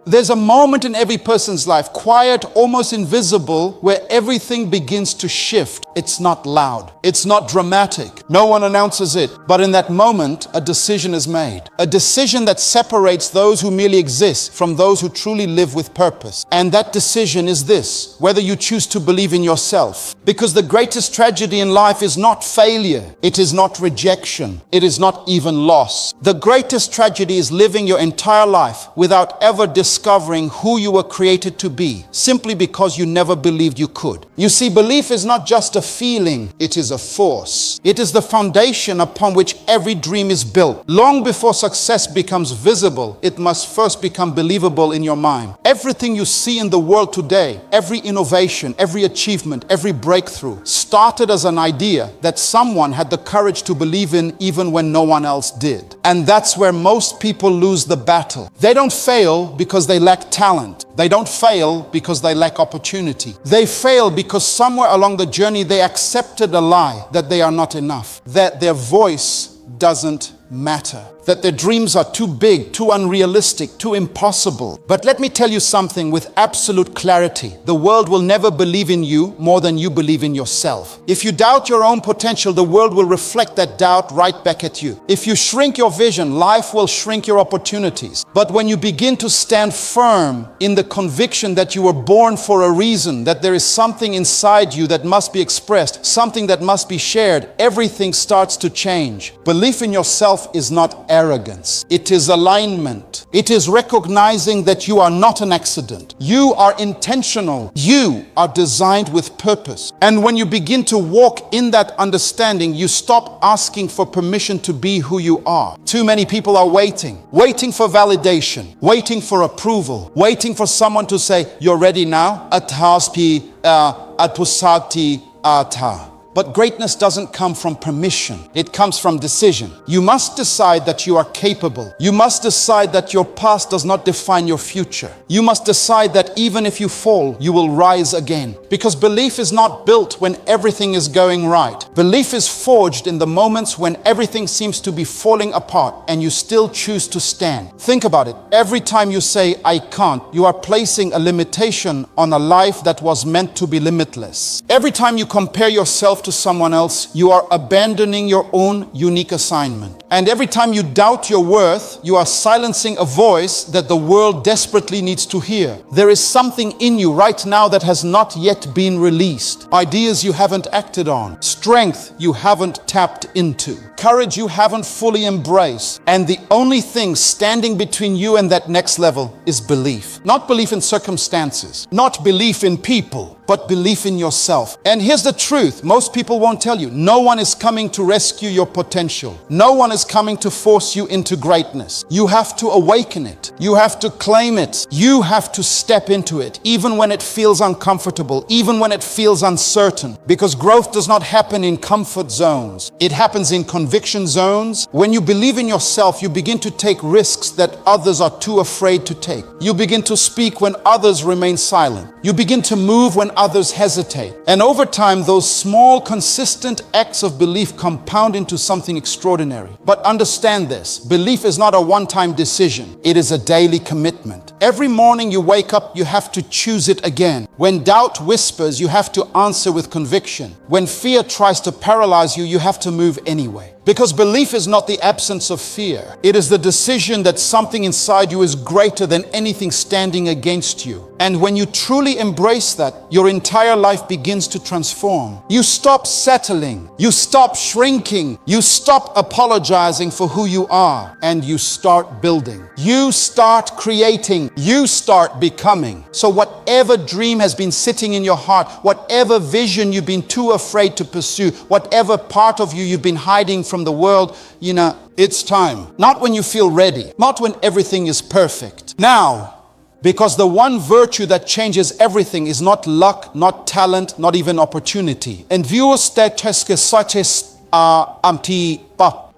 There's a moment in every person's life, quiet, almost invisible, where everything begins to shift. It's not loud. It's not dramatic. No one announces it. But in that moment, a decision is made. A decision that separates those who merely exist from those who truly live with purpose. And that decision is this: whether you choose to believe in yourself. Because the greatest tragedy in life is not failure. It is not rejection. It is not even loss. The greatest tragedy is living your entire life without ever discovering who you were created to be, simply because you never believed you could. You see, belief is not just a feeling, it is a force. It is the foundation upon which every dream is built. Long before success becomes visible, it must first become believable in your mind. Everything you see in the world today, every innovation, every achievement, every breakthrough, started as an idea that someone had the courage to believe in even when no one else did. And that's where most people lose the battle. They don't fail because they lack talent. They don't fail because they lack opportunity. They fail because somewhere along the journey they accepted a lie that they are not enough, that their voice doesn't matter, that their dreams are too big, too unrealistic, too impossible. But let me tell you something with absolute clarity. The world will never believe in you more than you believe in yourself. If you doubt your own potential, the world will reflect that doubt right back at you. If you shrink your vision, life will shrink your opportunities. But when you begin to stand firm in the conviction that you were born for a reason, that there is something inside you that must be expressed, something that must be shared, everything starts to change. Belief in yourself is not arrogance. It is alignment. It is recognizing that you are not an accident. You are intentional. You are designed with purpose. And when you begin to walk in that understanding, you stop asking for permission to be who you are. Too many people are waiting for validation, waiting for approval, waiting for someone to say, "You're ready now." But greatness doesn't come from permission. It comes from decision. You must decide that you are capable. You must decide that your past does not define your future. You must decide that even if you fall, you will rise again. Because belief is not built when everything is going right. Belief is forged in the moments when everything seems to be falling apart and you still choose to stand. Think about it. Every time you say, "I can't," you are placing a limitation on a life that was meant to be limitless. Every time you compare yourself to someone else, you are abandoning your own unique assignment. And every time you doubt your worth, you are silencing a voice that the world desperately needs to hear. There is something in you right now that has not yet been released. Ideas you haven't acted on. Strength you haven't tapped into. Courage you haven't fully embraced. And the only thing standing between you and that next level is belief. Not belief in circumstances, not belief in people, but belief in yourself. And here's the truth. Most people won't tell you. No one is coming to rescue your potential. No one is coming to force you into greatness. You have to awaken it. You have to claim it. You have to step into it, even when it feels uncomfortable, even when it feels uncertain. Because growth does not happen in comfort zones. It happens in conviction zones. When you believe in yourself, you begin to take risks that others are too afraid to take. You begin to speak when others remain silent. You begin to move when others hesitate. And over time, those small, consistent acts of belief compound into something extraordinary. But understand this, belief is not a one-time decision. It is a daily commitment. Every morning you wake up, you have to choose it again. When doubt whispers, you have to answer with conviction. When fear tries to paralyze you, you have to move anyway. Because belief is not the absence of fear. It is the decision that something inside you is greater than anything standing against you. And when you truly embrace that, your entire life begins to transform. You stop settling. You stop shrinking. You stop apologizing for who you are. And you start building. You start creating. You start becoming. So whatever dream has been sitting in your heart, whatever vision you've been too afraid to pursue, whatever part of you you've been hiding from the world, it's time. Not when you feel ready. Not when everything is perfect. Now, because the one virtue that changes everything is not luck, not talent, not even opportunity. And viewers such as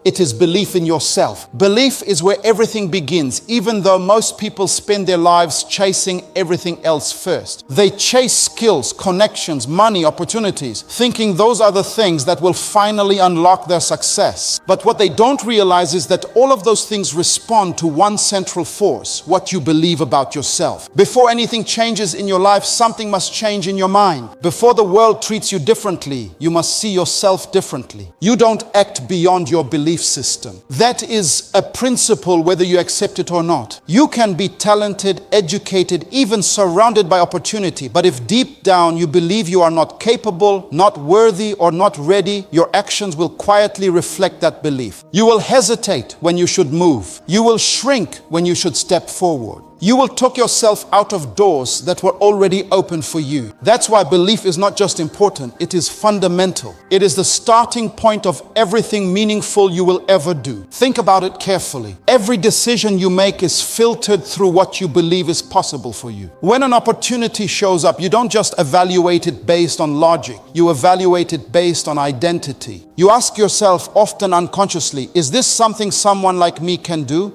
It is belief in yourself. Belief is where everything begins, even though most people spend their lives chasing everything else first. They chase skills, connections, money, opportunities, thinking those are the things that will finally unlock their success. But what they don't realize is that all of those things respond to one central force: what you believe about yourself. Before anything changes in your life, something must change in your mind. Before the world treats you differently, you must see yourself differently. You don't act beyond your belief system. That is a principle whether you accept it or not. You can be talented, educated, even surrounded by opportunity, but if deep down you believe you are not capable, not worthy, or not ready, your actions will quietly reflect that belief. You will hesitate when you should move. You will shrink when you should step forward. You will tuck yourself out of doors that were already open for you. That's why belief is not just important, it is fundamental. It is the starting point of everything meaningful you will ever do. Think about it carefully. Every decision you make is filtered through what you believe is possible for you. When an opportunity shows up, you don't just evaluate it based on logic. You evaluate it based on identity. You ask yourself, often unconsciously, is this something someone like me can do?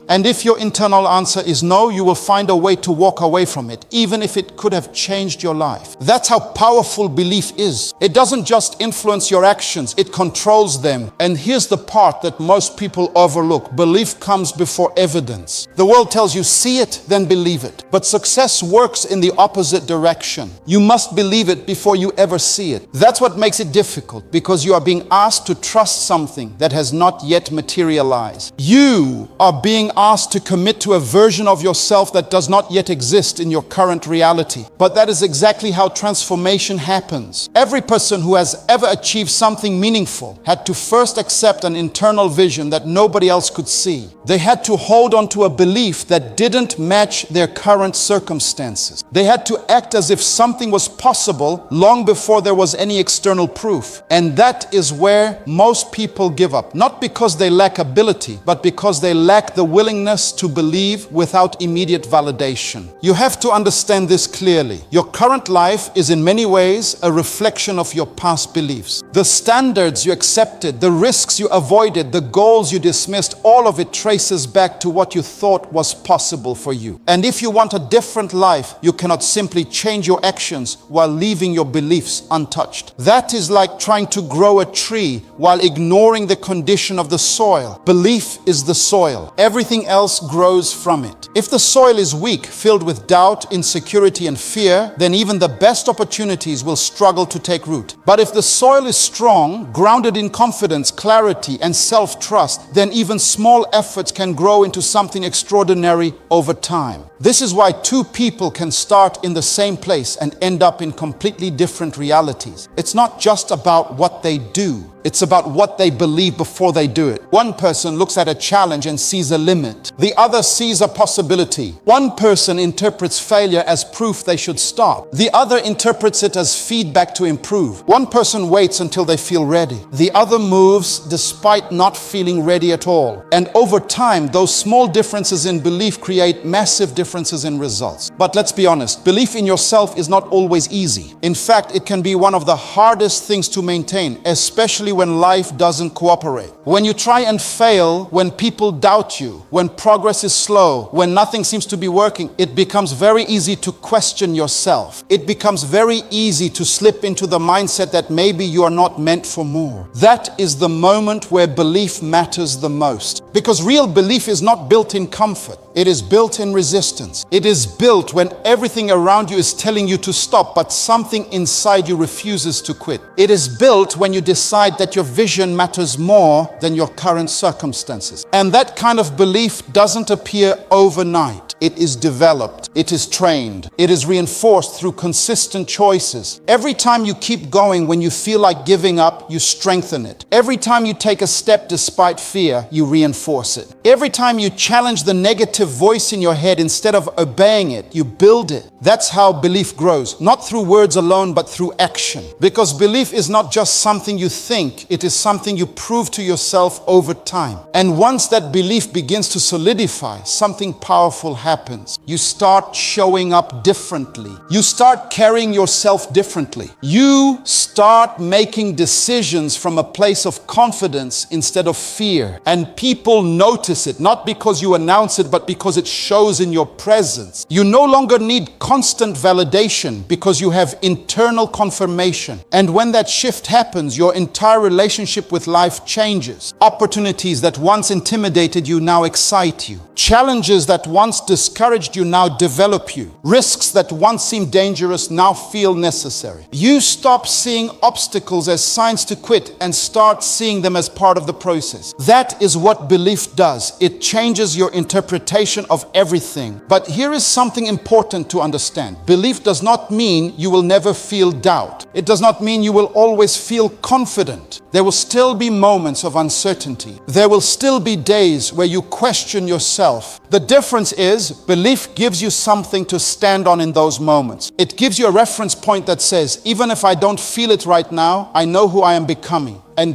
And if your internal answer is no, you will find a way to walk away from it, even if it could have changed your life. That's how powerful belief is. It doesn't just influence your actions, it controls them. And here's the part that most people overlook. Belief comes before evidence. The world tells you, see it, then believe it. But success works in the opposite direction. You must believe it before you ever see it. That's what makes it difficult, because you are being asked to trust something that has not yet materialized. You are being asked to commit to a version of yourself that does not yet exist in your current reality. But that is exactly how transformation happens. Every person who has ever achieved something meaningful had to first accept an internal vision that nobody else could see. They had to hold on to a belief that didn't match their current circumstances. They had to act as if something was possible long before there was any external proof. And that is where most people give up. Not because they lack ability, but because they lack the willingness to believe without immediate validation. You have to understand this clearly. Your current life is in many ways a reflection of your past beliefs. The standards you accepted, the risks you avoided, the goals you dismissed, all of it traces back to what you thought was possible for you. And if you want a different life, you cannot simply change your actions while leaving your beliefs untouched. That is like trying to grow a tree while ignoring the condition of the soil. Belief is the soil. Everything else grows from it. If the soil is weak, filled with doubt, insecurity, and fear, then even the best opportunities will struggle to take root. But if the soil is strong, grounded in confidence, clarity, and self-trust, then even small efforts can grow into something extraordinary over time. This is why two people can start in the same place and end up in completely different realities. It's not just about what they do. It's about what they believe before they do it. One person looks at a challenge and sees a limit. The other sees a possibility. One person interprets failure as proof they should stop. The other interprets it as feedback to improve. One person waits until they feel ready. The other moves despite not feeling ready at all. And over time, those small differences in belief create massive differences in results. But let's be honest, belief in yourself is not always easy. In fact, it can be one of the hardest things to maintain, especially when life doesn't cooperate. When you try and fail, when people doubt you, when progress is slow, when nothing seems to be working, it becomes very easy to question yourself. It becomes very easy to slip into the mindset that maybe you are not meant for more. That is the moment where belief matters the most. Because real belief is not built in comfort. It is built in resistance. It is built when everything around you is telling you to stop, but something inside you refuses to quit. It is built when you decide that your vision matters more than your current circumstances. And that kind of belief doesn't appear overnight. It is developed. It is trained. It is reinforced through consistent choices. Every time you keep going when you feel like giving up, you strengthen it. Every time you take a step despite fear, you reinforce it. Every time you challenge the negative voice in your head instead of obeying it, you build it. That's how belief grows, not through words alone, but through action. Because belief is not just something you think, it is something you prove to yourself over time. And once that belief begins to solidify, something powerful happens. You start showing up differently. You start carrying yourself differently. You start making decisions from a place of confidence instead of fear. And people notice it, not because you announce it, but because it shows in your presence. You no longer need constant validation because you have internal confirmation. And when that shift happens, your entire relationship with life changes. Opportunities that once intimidated you now excite you. Challenges that once discouraged you now develop you. Risks that once seemed dangerous now feel necessary. You stop seeing obstacles as signs to quit and start seeing them as part of the process. That is what belief does. It changes your interpretation of everything. But here is something important to understand. Belief does not mean you will never feel doubt. It does not mean you will always feel confident. There will still be moments of uncertainty. There will still be days where you question yourself. The difference is belief gives you something to stand on in those moments. It gives you a reference point that says, even if I don't feel it right now, I know who I am becoming. And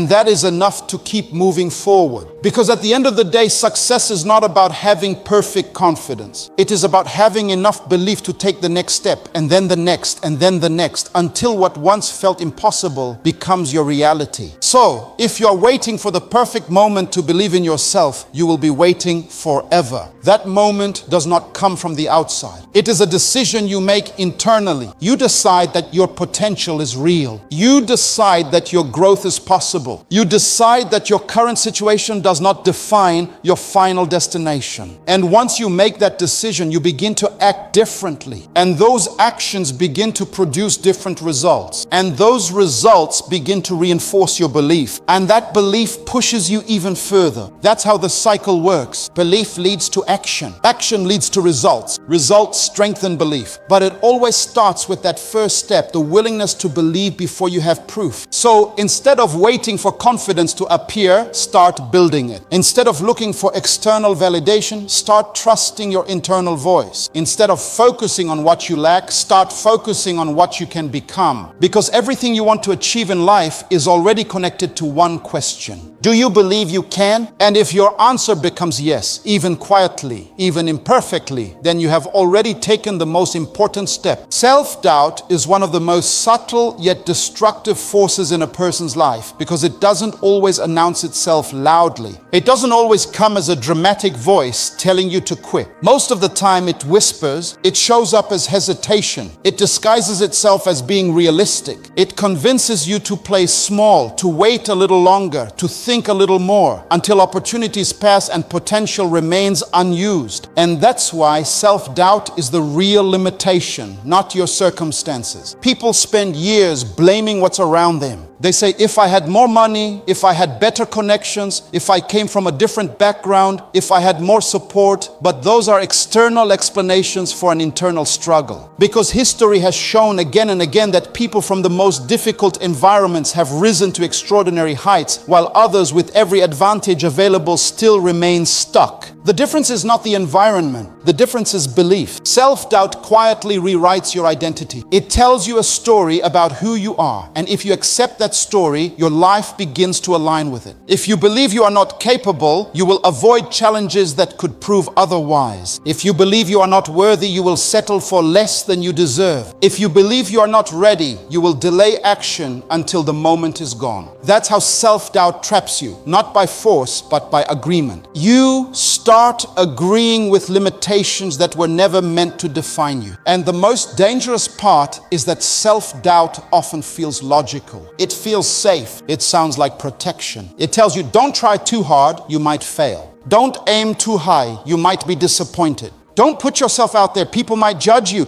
that is enough to keep moving forward. Because at the end of the day, success is not about having perfect confidence. It is about having enough belief to take the next step, and then the next, and then the next, until what once felt impossible becomes your reality. So, if you are waiting for the perfect moment to believe in yourself, you will be waiting forever. That moment does not come from the outside. It is a decision you make internally. You decide that your potential is real. You decide that your growth is possible. You decide that your current situation does not define your final destination. And once you make that decision, you begin to act differently. And those actions begin to produce different results. And those results begin to reinforce your belief. And that belief pushes you even further. That's how the cycle works. Belief leads to action. Action leads to results. Results strengthen belief. But it always starts with that first step, the willingness to believe before you have proof. So instead of waiting for confidence to appear, start building it. Instead of looking for external validation, start trusting your internal voice. Instead of focusing on what you lack, start focusing on what you can become. Because everything you want to achieve in life is already connected to one question. Do you believe you can? And if your answer becomes yes, even quietly, even imperfectly, then you have already taken the most important step. Self-doubt is one of the most subtle yet destructive forces in a person's life because it doesn't always announce itself loudly. It doesn't always come as a dramatic voice telling you to quit. Most of the time it whispers, it shows up as hesitation. It disguises itself as being realistic. It convinces you to play small, to wait a little longer, to think a little more until opportunities pass and potential remains unused. And that's why self-doubt is the real limitation, not your circumstances. People spend years blaming what's around them. They say, if I had more money, if I had better connections, if I came from a different background, if I had more support, but those are external explanations for an internal struggle. Because history has shown again and again that people from the most difficult environments have risen to extraordinary heights, while others with every advantage available still remain stuck. The difference is not the environment. The difference is belief. Self-doubt quietly rewrites your identity. It tells you a story about who you are. And if you accept that story, your life begins to align with it. If you believe you are not capable, you will avoid challenges that could prove otherwise. If you believe you are not worthy, you will settle for less than you deserve. If you believe you are not ready, you will delay action until the moment is gone. That's how self-doubt traps you, not by force, but by agreement. You start agreeing with limitations that were never meant to define you. And the most dangerous part is that self-doubt often feels logical. It feels safe. It sounds like protection. It tells you, don't try too hard, you might fail. Don't aim too high, you might be disappointed. Don't put yourself out there, people might judge you.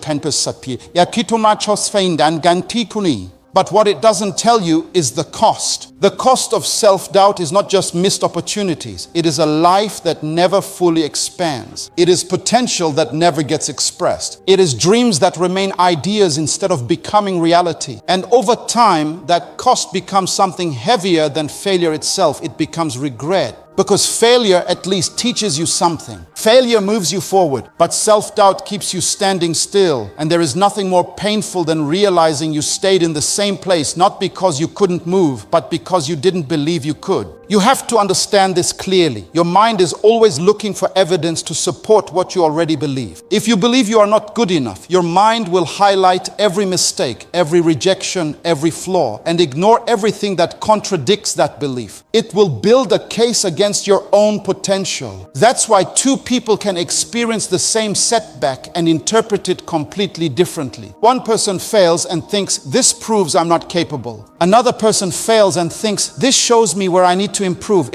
But what it doesn't tell you is the cost. The cost of self-doubt is not just missed opportunities. It is a life that never fully expands. It is potential that never gets expressed. It is dreams that remain ideas instead of becoming reality. And over time, that cost becomes something heavier than failure itself. It becomes regret. Because failure at least teaches you something. Failure moves you forward, but self-doubt keeps you standing still. And there is nothing more painful than realizing you stayed in the same place, not because you couldn't move, but because you didn't believe you could. You have to understand this clearly. Your mind is always looking for evidence to support what you already believe. If you believe you are not good enough, your mind will highlight every mistake, every rejection, every flaw, and ignore everything that contradicts that belief. It will build a case against your own potential. That's why two people can experience the same setback and interpret it completely differently. One person fails and thinks, this proves I'm not capable. Another person fails and thinks, this shows me where I need to improve.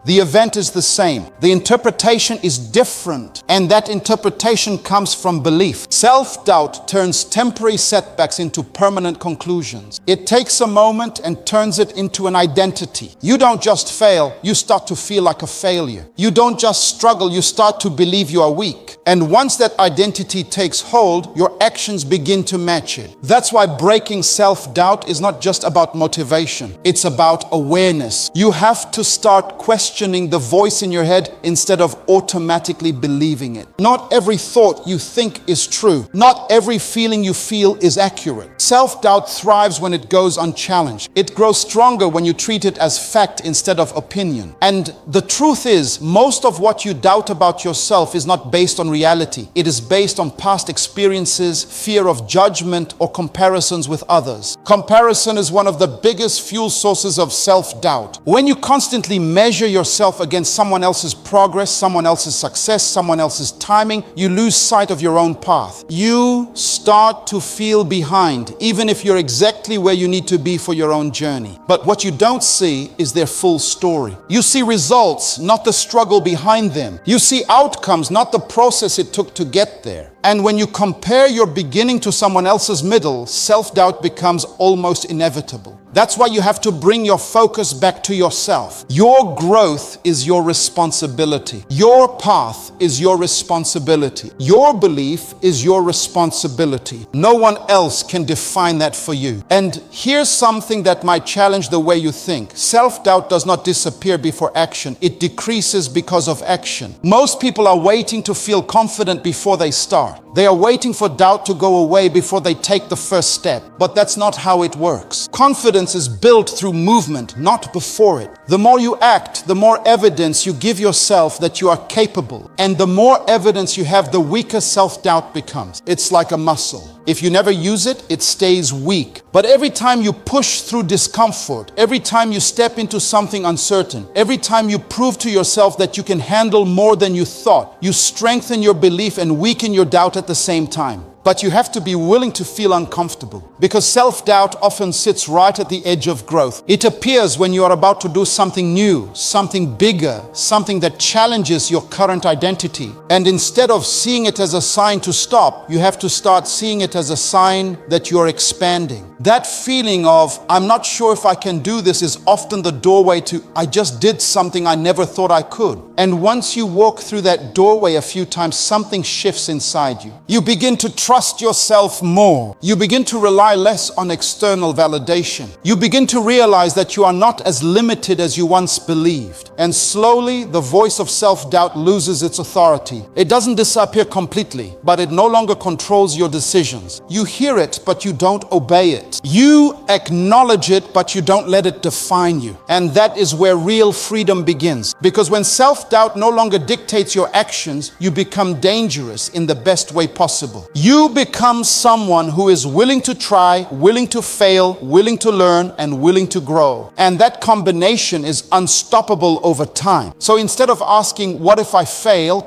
The event is the same. The interpretation is different, and that interpretation comes from belief. Self-doubt turns temporary setbacks into permanent conclusions. It takes a moment and turns it into an identity. You don't just fail, you start to feel like a failure. You don't just struggle, you start to believe you are weak. And once that identity takes hold, your actions begin to match it. That's why breaking self-doubt is not just about motivation. It's about awareness. You have to start questioning the voice in your head instead of automatically believing it. Not every thought you think is true. Not every feeling you feel is accurate. Self-doubt thrives when it goes unchallenged. It grows stronger when you treat it as fact instead of opinion. And the truth is, most of what you doubt about yourself is not based on reality. It is based on past experiences, fear of judgment, or comparisons with others. Comparison is one of the biggest fuel sources of self-doubt. When you constantly measure yourself against someone else's progress, someone else's success, someone else's timing, you lose sight of your own path. You start to feel behind, even if you're exactly where you need to be for your own journey. But what you don't see is their full story. You see results, not the struggle behind them. You see outcomes, not the process it took to get there. And when you compare your beginning to someone else's middle, self-doubt becomes almost inevitable. That's why you have to bring your focus back to yourself. Your growth is your responsibility. Your path is your responsibility. Your belief is your responsibility. No one else can define that for you. And here's something that might challenge the way you think. Self-doubt does not disappear before action. It decreases because of action. Most people are waiting to feel confident before they start. They are waiting for doubt to go away before they take the first step. But that's not how it works. Confidence is built through movement, not before it. The more you act, the more evidence you give yourself that you are capable. And the more evidence you have, the weaker self-doubt becomes. It's like a muscle. If you never use it, it stays weak. But every time you push through discomfort, every time you step into something uncertain, every time you prove to yourself that you can handle more than you thought, you strengthen your belief and weaken your doubt at the same time. But you have to be willing to feel uncomfortable, because self-doubt often sits right at the edge of growth. It appears when you are about to do something new, something bigger, something that challenges your current identity. And instead of seeing it as a sign to stop, you have to start seeing it as a sign that you're expanding. That feeling of, I'm not sure if I can do this, is often the doorway to, I just did something I never thought I could. And once you walk through that doorway a few times, something shifts inside you. You begin to trust yourself more. You begin to rely less on external validation. You begin to realize that you are not as limited as you once believed. And slowly, the voice of self-doubt loses its authority. It doesn't disappear completely, but it no longer controls your decisions. You hear it, but you don't obey it. You acknowledge it, but you don't let it define you. And that is where real freedom begins. Because when self-doubt no longer dictates your actions, you become dangerous in the best way possible. You become someone who is willing to try, willing to fail, willing to learn, and willing to grow. And that combination is unstoppable over time. So instead of asking, what if I fail?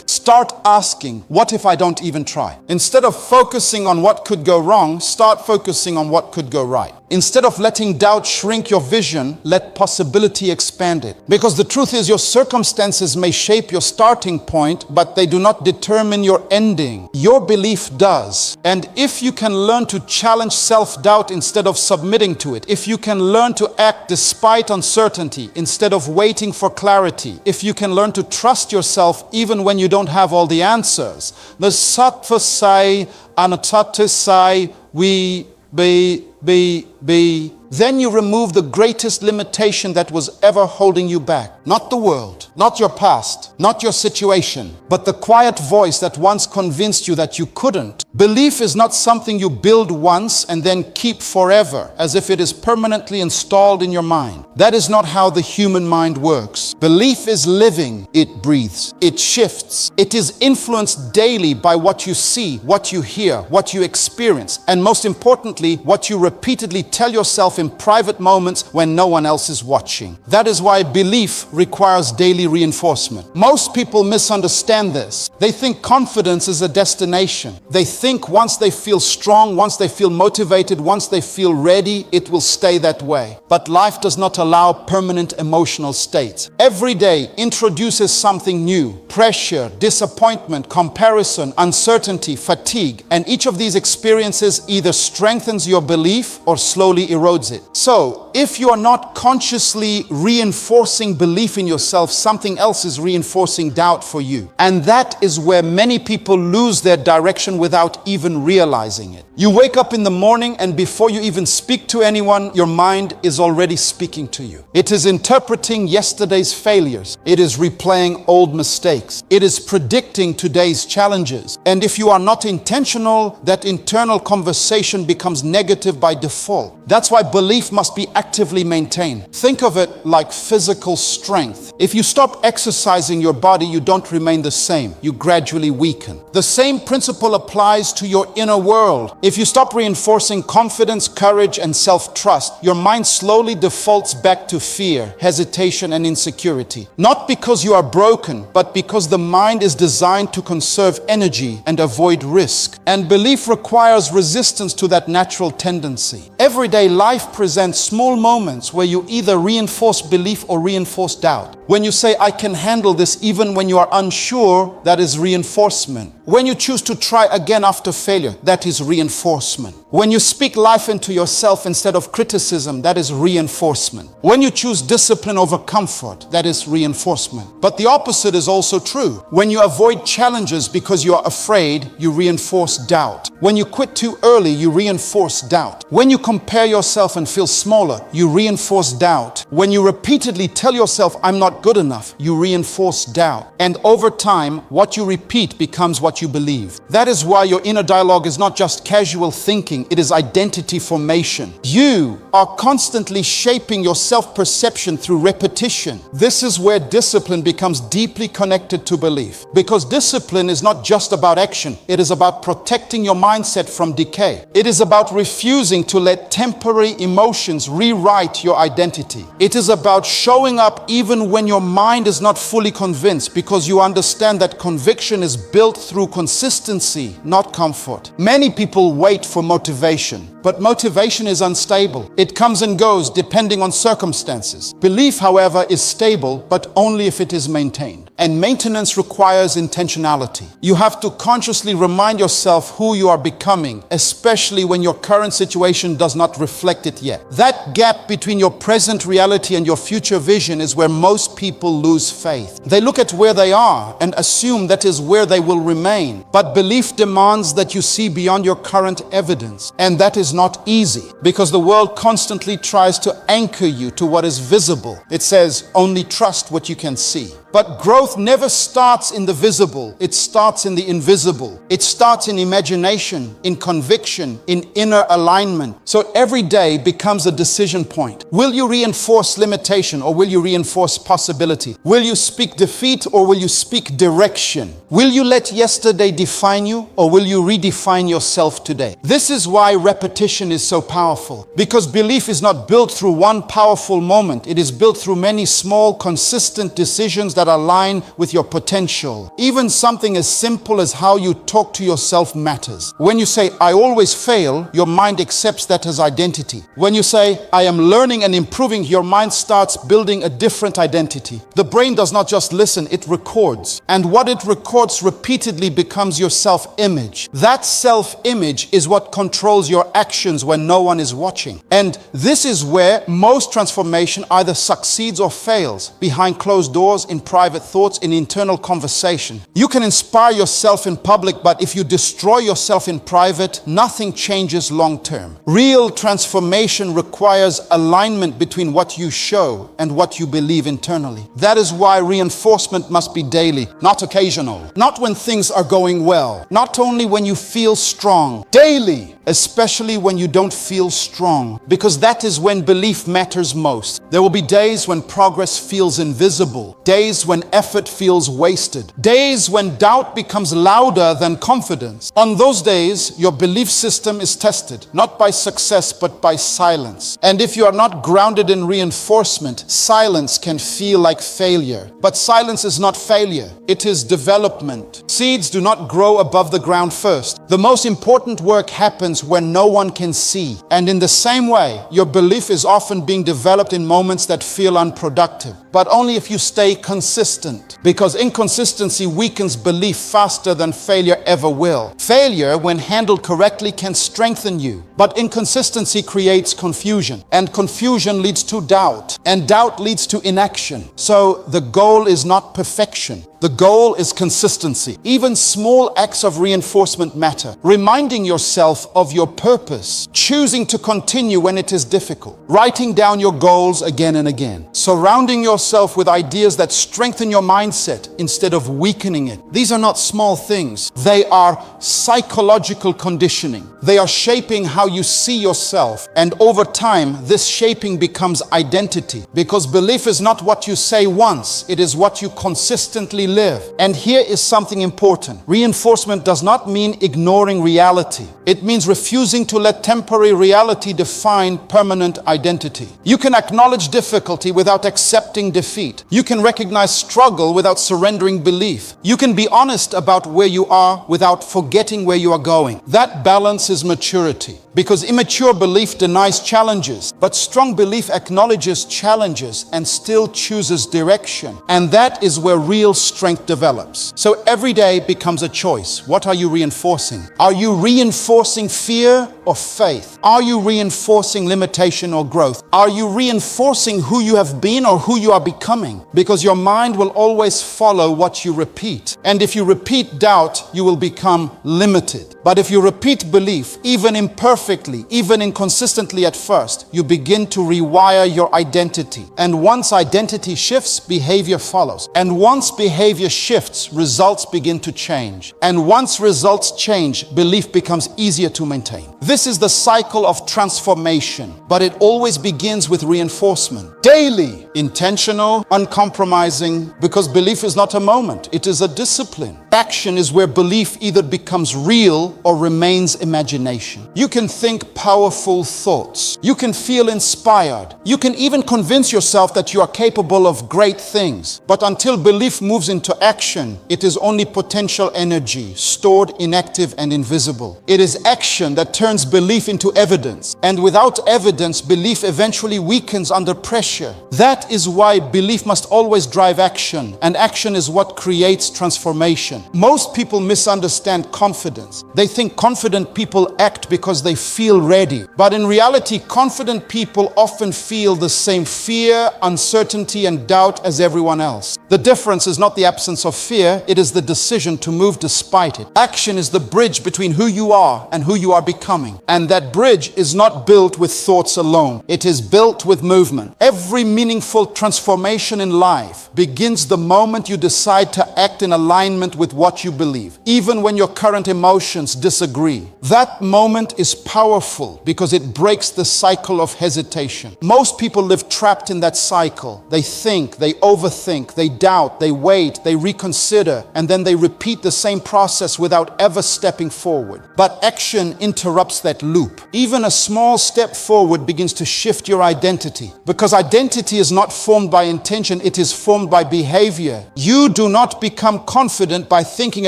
Start asking, what if I don't even try? Instead of focusing on what could go wrong, start focusing on what could go right. Instead of letting doubt shrink your vision, let possibility expand it. Because the truth is, your circumstances may shape your starting point, but they do not determine your ending. Your belief does. And if you can learn to challenge self-doubt instead of submitting to it, if you can learn to act despite uncertainty instead of waiting for clarity, if you can learn to trust yourself even when you don't have all the answers, the sattva sai anattata sai we be then you remove the greatest limitation that was ever holding you back. Not the world, not your past, not your situation, but the quiet voice that once convinced you that you couldn't. Belief is not something you build once and then keep forever, as if it is permanently installed in your mind. That is not how the human mind works. Belief is living. It breathes. It shifts. It is influenced daily by what you see, what you hear, what you experience, and most importantly, what you repeatedly tell yourself in private moments when no one else is watching. That is why belief requires daily reinforcement. Most people misunderstand this. They think confidence is a destination. They think once they feel strong, once they feel motivated, once they feel ready, it will stay that way. But life does not allow permanent emotional states. Every day introduces something new: pressure, disappointment, comparison, uncertainty, fatigue. And each of these experiences either strengthens your belief or slowly erodes it. So, if you are not consciously reinforcing belief in yourself, something else is reinforcing doubt for you. And that is where many people lose their direction without even realizing it. You wake up in the morning and before you even speak to anyone, your mind is already speaking to you. It is interpreting yesterday's failures. It is replaying old mistakes. It is predicting today's challenges. And if you are not intentional, that internal conversation becomes negative by default. That's why belief must be actively maintained. Think of it like physical strength. If you stop exercising your body, you don't remain the same. You gradually weaken. The same principle applies to your inner world. If you stop reinforcing confidence, courage, and self-trust, your mind slowly defaults back to fear, hesitation, and insecurity. Not because you are broken, but because the mind is designed to conserve energy and avoid risk. And belief requires resistance to that natural tendency. Everyday life presents small moments where you either reinforce belief or reinforce doubt. When you say, "I can handle this," even when you are unsure, that is reinforcement. When you choose to try again after failure, that is reinforcement. When you speak life into yourself instead of criticism, that is reinforcement. When you choose discipline over comfort, that is reinforcement. But the opposite is also true. When you avoid challenges because you are afraid, you reinforce doubt. When you quit too early, you reinforce doubt. When you compare yourself and feel smaller, you reinforce doubt. When you repeatedly tell yourself, "I'm not good enough," you reinforce doubt. And over time, what you repeat becomes what you believe. That is why your inner dialogue is not just casual thinking, it is identity formation. You are constantly shaping your self-perception through repetition. This is where discipline becomes deeply connected to belief. Because discipline is not just about action, it is about protecting your mindset from decay. It is about refusing to let temporary emotions rewrite your identity. It is about showing up even when your mind is not fully convinced, because you understand that conviction is built through consistency, not comfort. Many people wait for motivation, but motivation is unstable. It comes and goes depending on circumstances. Belief, however, is stable, but only if it is maintained. And maintenance requires intentionality. You have to consciously remind yourself who you are becoming, especially when your current situation does not reflect it yet. That gap between your present reality and your future vision is where most people lose faith. They look at where they are and assume that is where they will remain. But belief demands that you see beyond your current evidence. And that is not easy, because the world constantly tries to anchor you to what is visible. It says, "Only trust what you can see." But growth never starts in the visible. It starts in the invisible. It starts in imagination, in conviction, in inner alignment. So every day becomes a decision point. Will you reinforce limitation or will you reinforce possibility? Will you speak defeat or will you speak direction? Will you let yesterday define you or will you redefine yourself today? This is why repetition is so powerful. Because belief is not built through one powerful moment. It is built through many small, consistent decisions that align with your potential. Even something as simple as how you talk to yourself matters. When you say, "I always fail," your mind accepts that as identity. When you say, "I am learning and improving," your mind starts building a different identity. The brain does not just listen, it records. And what it records repeatedly becomes your self-image. That self-image is what controls your actions when no one is watching. And this is where most transformation either succeeds or fails, behind closed doors, in private thoughts, in internal conversation. You can inspire yourself in public, but if you destroy yourself in private, nothing changes long term. Real transformation requires alignment between what you show and what you believe internally. That is why reinforcement must be daily, not occasional. Not when things are going well, not only when you feel strong. Daily, especially when you don't feel strong, because that is when belief matters most. There will be days when progress feels invisible, days when effort feels wasted, days when doubt becomes louder than confidence. On those days, your belief system is tested, not by success, but by silence. And if you are not grounded in reinforcement, silence can feel like failure. But silence is not failure, it is development. Seeds do not grow above the ground first. The most important work happens when no one can see. And in the same way, your belief is often being developed in moments that feel unproductive, but only if you stay consistent, because inconsistency weakens belief faster than failure ever will. Failure, when handled correctly, can strengthen you, but inconsistency creates confusion, and confusion leads to doubt, and doubt leads to inaction. So the goal is not perfection. The goal is consistency. Even small acts of reinforcement matter. Reminding yourself of your purpose, choosing to continue when it is difficult, writing down your goals again and again, surrounding yourself with ideas that strengthen your mindset instead of weakening it. These are not small things. They are psychological conditioning. They are shaping how you see yourself. And over time, this shaping becomes identity, because belief is not what you say once, it is what you consistently live. And here is something important. Reinforcement does not mean ignoring reality. It means refusing to let temporary reality define permanent identity. You can acknowledge difficulty without accepting defeat. You can recognize struggle without surrendering belief. You can be honest about where you are without forgetting where you are going. That balance is maturity, because immature belief denies challenges, but strong belief acknowledges challenges and still chooses direction. And that is where real strength develops. So every day becomes a choice. What are you reinforcing? Are you reinforcing fear or faith? Are you reinforcing limitation or growth? Are you reinforcing who you have been or who you are becoming? Because your mind will always follow what you repeat. And if you repeat doubt, you will become limited. But if you repeat belief, even imperfectly, even inconsistently at first, you begin to rewire your identity. And once identity shifts, behavior follows. And once behavior shifts, results begin to change. And once results change, belief becomes easier to maintain. This is the cycle of transformation, but it always begins with reinforcement. Daily, intentional, uncompromising, because belief is not a moment, it is a discipline. Action is where belief either becomes real or remains imagination. You can think powerful thoughts. You can feel inspired. You can even convince yourself that you are capable of great things. But until belief moves into action, it is only potential energy, stored, inactive, and invisible. It is action that turns belief into evidence. And without evidence, belief eventually weakens under pressure. That is why belief must always drive action, and action is what creates transformation. Most people misunderstand confidence. They think confident people act because they feel ready. But in reality, confident people often feel the same fear, uncertainty, and doubt as everyone else. The difference is not the absence of fear, it is the decision to move despite it. Action is the bridge between who you are and who you are becoming. And that bridge is not built with thoughts alone. It is built with movement. Every meaningful transformation in life begins the moment you decide to act in alignment with what you believe, even when your current emotions disagree. That moment is powerful because it breaks the cycle of hesitation. Most people live trapped in that cycle. They think, they overthink, they doubt, they wait, they reconsider, and then they repeat the same process without ever stepping forward. But action interrupts that loop. Even a small step forward begins to shift your identity, because identity is not formed by intention, it is formed by behavior. You do not become confident by thinking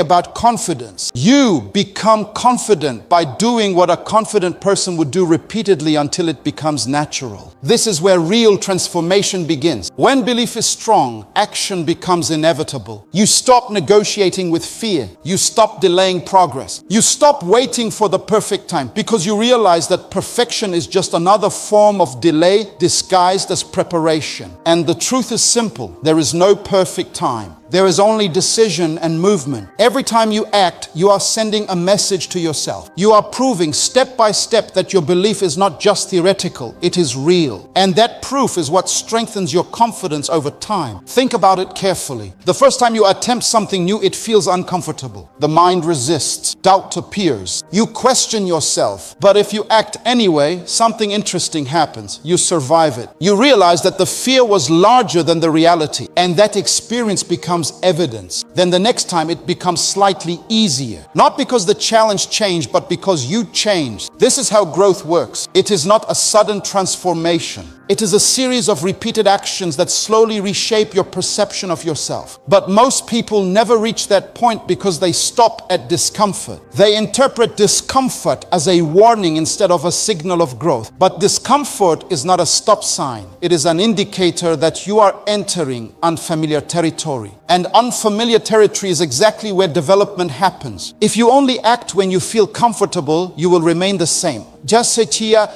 about confidence. You become confident by doing what a confident person would do repeatedly until it becomes natural. This is where real transformation begins. When belief is strong, action action becomes inevitable. You stop negotiating with fear. You stop delaying progress. You stop waiting for the perfect time because you realize that perfection is just another form of delay disguised as preparation. And the truth is simple. There is no perfect time. There is only decision and movement. Every time you act, you are sending a message to yourself. You are proving step by step that your belief is not just theoretical, it is real. And that proof is what strengthens your confidence over time. Think about it carefully. The first time you attempt something new, it feels uncomfortable. The mind resists. Doubt appears. You question yourself. But if you act anyway, something interesting happens. You survive it. You realize that the fear was larger than the reality, and that experience becomes evidence. Then the next time it becomes slightly easier. Not because the challenge changed, but because you changed. This is how growth works. It is not a sudden transformation. It is a series of repeated actions that slowly reshape your perception of yourself. But most people never reach that point because they stop at discomfort. They interpret discomfort as a warning instead of a signal of growth. But discomfort is not a stop sign. It is an indicator that you are entering unfamiliar territory. And unfamiliar territory is exactly where development happens. If you only act when you feel comfortable, you will remain the same. Just setia,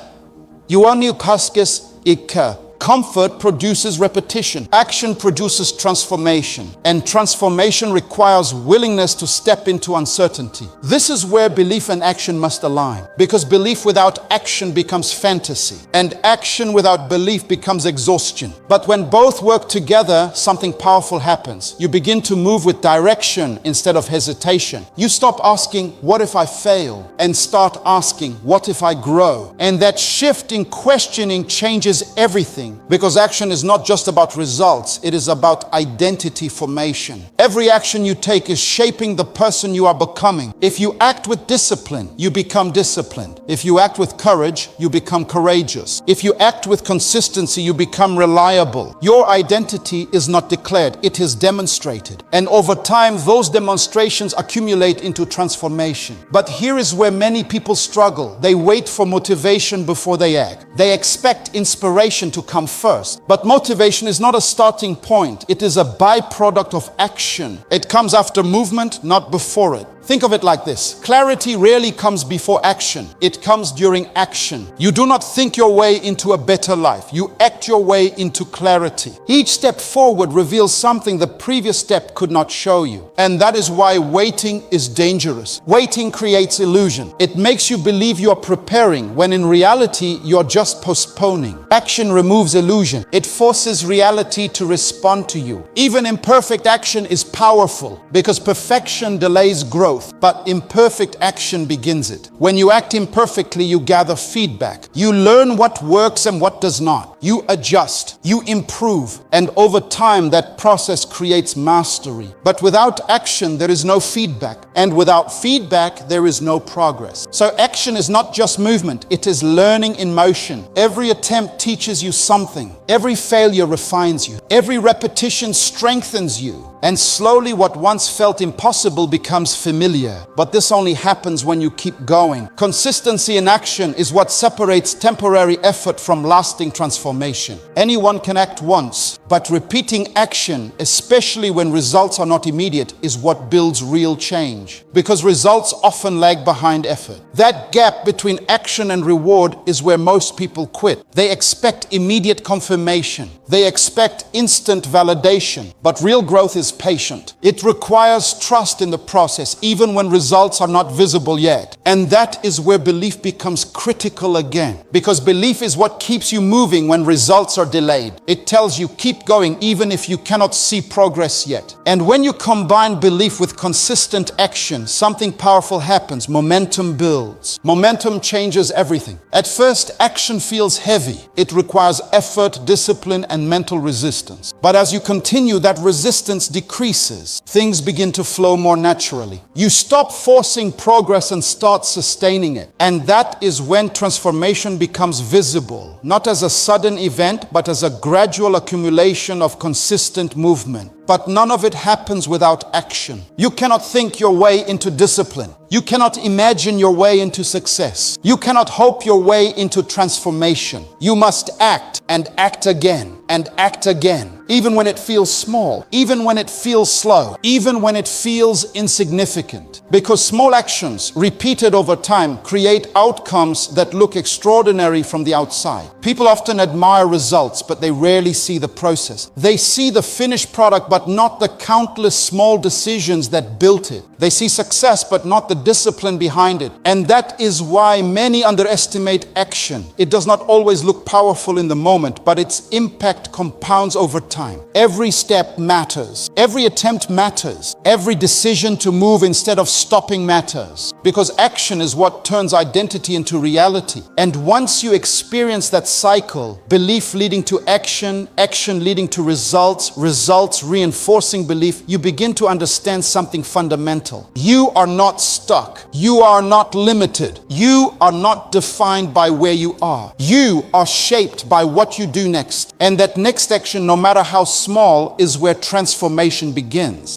yuani kaskes ika. Comfort produces repetition. Action produces transformation. And transformation requires willingness to step into uncertainty. This is where belief and action must align. Because belief without action becomes fantasy. And action without belief becomes exhaustion. But when both work together, something powerful happens. You begin to move with direction instead of hesitation. You stop asking, what if I fail? And start asking, what if I grow? And that shift in questioning changes everything. Because action is not just about results, it is about identity formation. Every action you take is shaping the person you are becoming. If you act with discipline, you become disciplined. If you act with courage, you become courageous. If you act with consistency, you become reliable. Your identity is not declared, it is demonstrated. And over time, those demonstrations accumulate into transformation. But here is where many people struggle. They wait for motivation before they act. They expect inspiration to come first. But motivation is not a starting point. It is a byproduct of action. It comes after movement, not before it. Think of it like this. Clarity rarely comes before action. It comes during action. You do not think your way into a better life. You act your way into clarity. Each step forward reveals something the previous step could not show you. And that is why waiting is dangerous. Waiting creates illusion. It makes you believe you are preparing when in reality you're just postponing. Action removes illusion. It forces reality to respond to you. Even imperfect action is powerful because perfection delays growth. But imperfect action begins it. When you act imperfectly, you gather feedback. You learn what works and what does not. You adjust. You improve. And over time, that process creates mastery. But without action, there is no feedback. And without feedback, there is no progress. So action is not just movement. It is learning in motion. Every attempt teaches you something. Every failure refines you. Every repetition strengthens you. And slowly what once felt impossible becomes familiar. But this only happens when you keep going. Consistency in action is what separates temporary effort from lasting transformation. Anyone can act once, but repeating action, especially when results are not immediate, is what builds real change. Because results often lag behind effort. That gap between action and reward is where most people quit. They expect immediate confirmation. They expect instant validation. But real growth is patient. It requires trust in the process, even when results are not visible yet. And that is where belief becomes critical again. Because belief is what keeps you moving when results are delayed. It tells you keep going even if you cannot see progress yet. And when you combine belief with consistent action, something powerful happens. Momentum builds. Momentum changes everything. At first, action feels heavy. It requires effort, discipline, and mental resistance. But as you continue, that resistance decreases. Things begin to flow more naturally. You stop forcing progress and start sustaining it. And that is when transformation becomes visible, not as a sudden event, but as a gradual accumulation of consistent movement. but none of it happens without action. You cannot think your way into discipline. You cannot imagine your way into success. You cannot hope your way into transformation. You must act and act again and act again. Even when it feels small, even when it feels slow, even when it feels insignificant. Because small actions repeated over time create outcomes that look extraordinary from the outside. People often admire results, but they rarely see the process. They see the finished product, but not the countless small decisions that built it. They see success, but not the discipline behind it. And that is why many underestimate action. It does not always look powerful in the moment, but its impact compounds over time. Every step matters. Every attempt matters. Every decision to move instead of stopping matters. Because action is what turns identity into reality. And once you experience that cycle, belief leading to action, action leading to results, results reinforcing belief, you begin to understand something fundamental. You are not stuck. You are not limited. You are not defined by where you are. You are shaped by what you do next. And that next action, no matter how small, is where transformation begins.